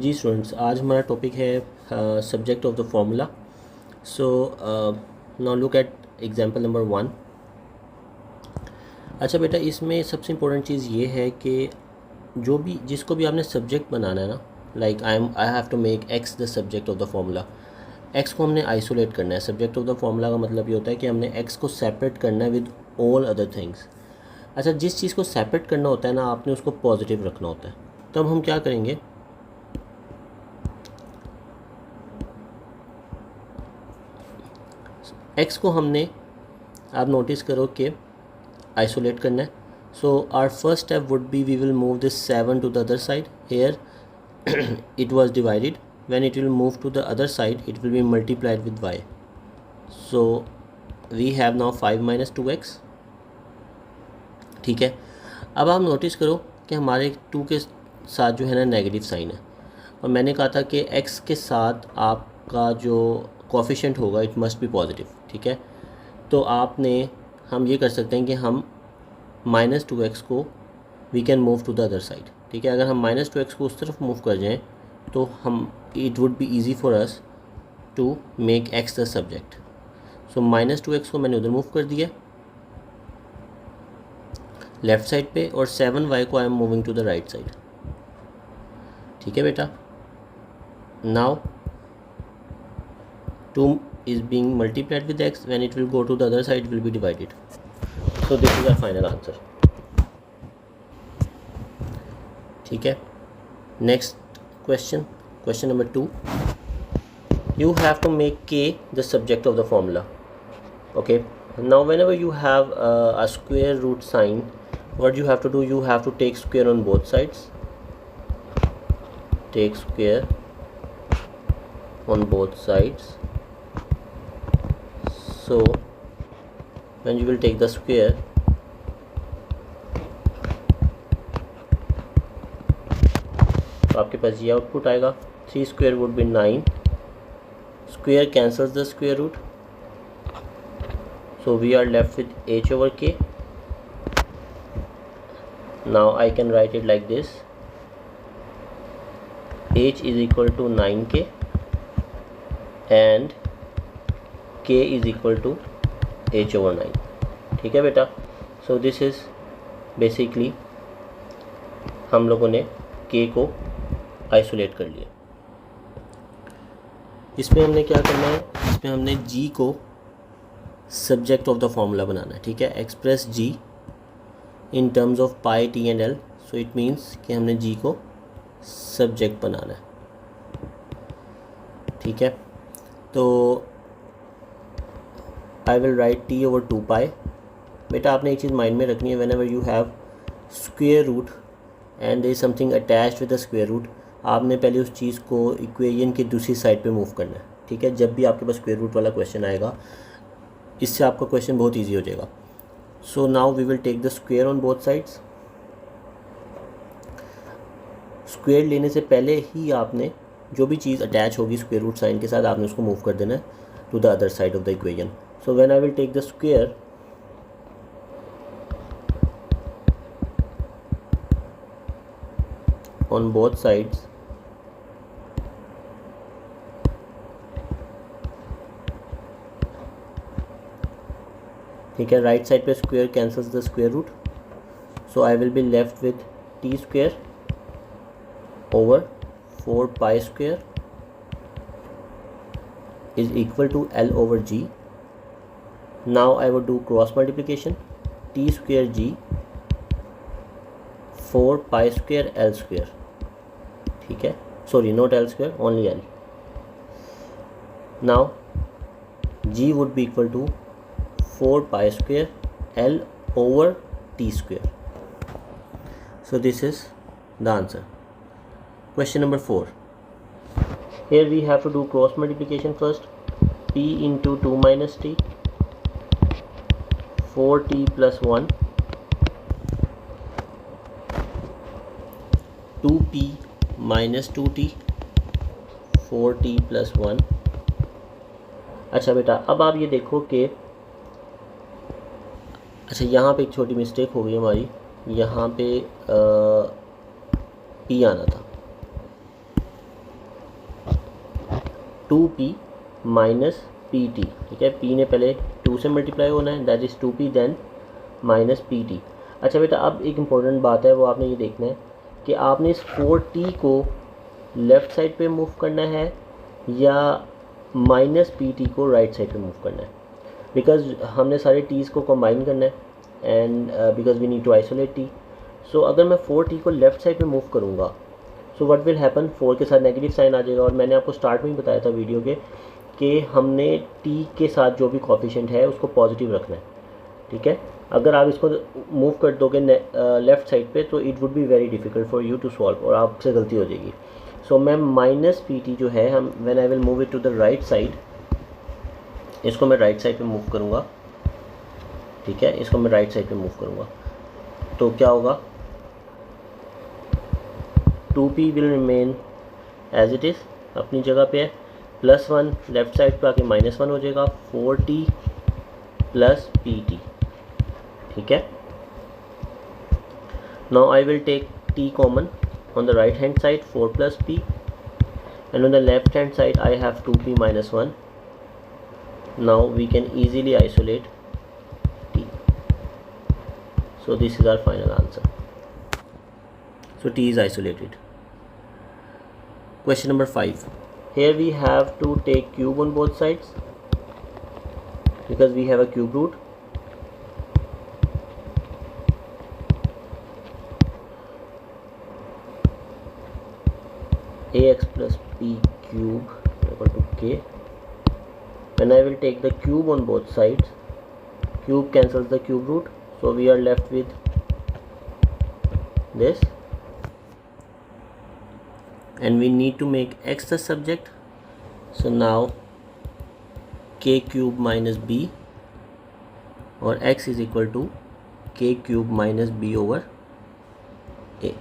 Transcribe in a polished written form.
जी students, आज हमारा topic है subject of the formula. So now look at example number 1। अच्छा बेटा, इसमें सबसे इम्पोर्टेंट चीज़ ये है कि जिसको भी आपने सब्जेक्ट बनाना है ना, like I have to make X the subject of the formula. X को हमने आइसोलेट करना है। सब्जेक्ट ऑफ द फॉर्मूला का मतलब ये होता है कि हमने एक्स को सेपरेट करना है विद ऑल अदर थिंग्स। अच्छा, जिस चीज़ को सेपरेट करना होता है ना, आपने उसको पॉजिटिव रखना होता है। तो अब हम क्या करेंगे, एक्स को हमने, आप नोटिस करो कि आइसोलेट करना है। So our first step would be we will move this 7 to the other side. Here it was divided. When it will move to the other side, it will be multiplied with y. So we have now 5 minus 2x. ठीक है। अब आप notice करो कि हमारे 2 के साथ जो है ना नेगेटिव साइन है, और मैंने कहा था कि x के साथ आपका जो कोफिशिएंट होगा इट मस्ट बी पॉजिटिव। ठीक है। तो हम ये कर सकते हैं कि हम -2x को we can move to the other side. ठीक है। अगर हम -2x को उस तरफ मूव कर जाएं तो हम it would be easy for us to make x the subject. So -2x को मैंने उधर मूव कर दिया लेफ़्ट साइड पे, और 7y को I am moving to the right side. ठीक है बेटा। Now 2 is being multiplied with x. When it will go to the other side, it will be divided. So this is our final answer. ठीक है। Next question number 2. You have to make k the subject of the formula. Okay. Now whenever you have a square root sign, what you have to do, you have to take square on both sides. Take square on both sides. So when you will take the square, तो आपके पास ये output आएगा। 3 square would be 9. Square cancels the square root, so we are left with h over k. Now I can write it like this: h is equal to 9k and k is equal to h over 9. ठीक है बेटा। So this is basically हम लोगों ने k को isolate कर लिया। इसमें हमने क्या करना है, इसमें हमने g को सब्जेक्ट ऑफ द फॉर्मूला बनाना है। ठीक है। Express g in terms of pi t and l। So it means कि हमने g को सब्जेक्ट बनाना है। ठीक है। तो I will write t over 2 pi. बेटा आपने एक चीज़ माइंड में रखनी है, when ever you have square root and there is something attached with the square root, आपने पहले उस चीज़ को इक्वेशन की दूसरी साइड पे मूव करना है। ठीक है। जब भी आपके पास स्क्वेयर रूट वाला क्वेश्चन आएगा, इससे आपका क्वेश्चन बहुत ईजी हो जाएगा। So now we will take the square on both sides. Square लेने से पहले ही आपने जो भी चीज़ अटैच होगी स्क्वेयर रूट साइन के साथ, आपने उसको मूव कर देना है to the other side of the equation. So when I will take the square, on both sides, ठीक है, राइट साइड पे square cancels the square root, so I will be left with T square over 4 pi square is equal to L over G. Now I would do cross multiplication, t square G 4 pi square L square. ठीक है। Sorry, not L square, only L. Now G would be equal to 4 pi square L over T square. So this is the answer. Question number 4. Here we have to do cross multiplication first. T into 2 minus t, 4t plus 1, 2p minus 2t, 4t plus 1. अच्छा बेटा, अब आप ये देखो कि अच्छा यहाँ पे एक छोटी मिस्टेक हो गई हमारी, यहाँ पे p आना था। 2p माइनस पी टी, ठीक है। p ने पहले 2 से मल्टीप्लाई होना है, that is 2p then minus P T. अच्छा बेटा, अब एक इम्पॉर्टेंट बात है, वो आपने ये देखना है कि आपने इस 4t को लेफ़्ट साइड पे मूव करना है या माइनस पी टी को राइट साइड पे मूव करना है, बिकॉज हमने सारे टीज़ को कंबाइन करना है and because we need to isolate T. So अगर मैं 4t को लेफ़्ट साइड पे मूव करूँगा, सो व्हाट विल हैपन, 4 के साथ नेगेटिव साइन आ जाएगा। और मैंने आपको स्टार्ट में ही बताया था वीडियो के कि हमने t के साथ जो भी कोफिशिएंट है उसको पॉजिटिव रखना है, ठीक है। अगर आप इसको मूव कर दोगे लेफ़्ट साइड पे तो it would be very difficult for you to solve और आपसे गलती हो जाएगी। सो मैं माइनस पी टी जो है, हम when I will move it to the right side, इसको मैं राइट साइड पे मूव करूँगा, ठीक है। इसको मैं राइट साइड पे मूव करूँगा तो क्या होगा, 2p will remain as it is, अपनी जगह पे है, +1 लेफ़्ट साइड पे आके -1 हो जाएगा, 4t प्लस pt, ठीक है। Now I will take t common on the right hand side, 4 plus p, and on the left hand side I have 2p minus 1. Now we can easily isolate t. So this is our final answer. So t is isolated. Question number 5. Here we have to take cube on both sides because we have a cube root. ax plus p cube equal to k. When I will take the cube on both sides, cube cancels the cube root, so we are left with this, and we need to make x the subject. So now k cube minus b, or x is equal to k cube minus b over a.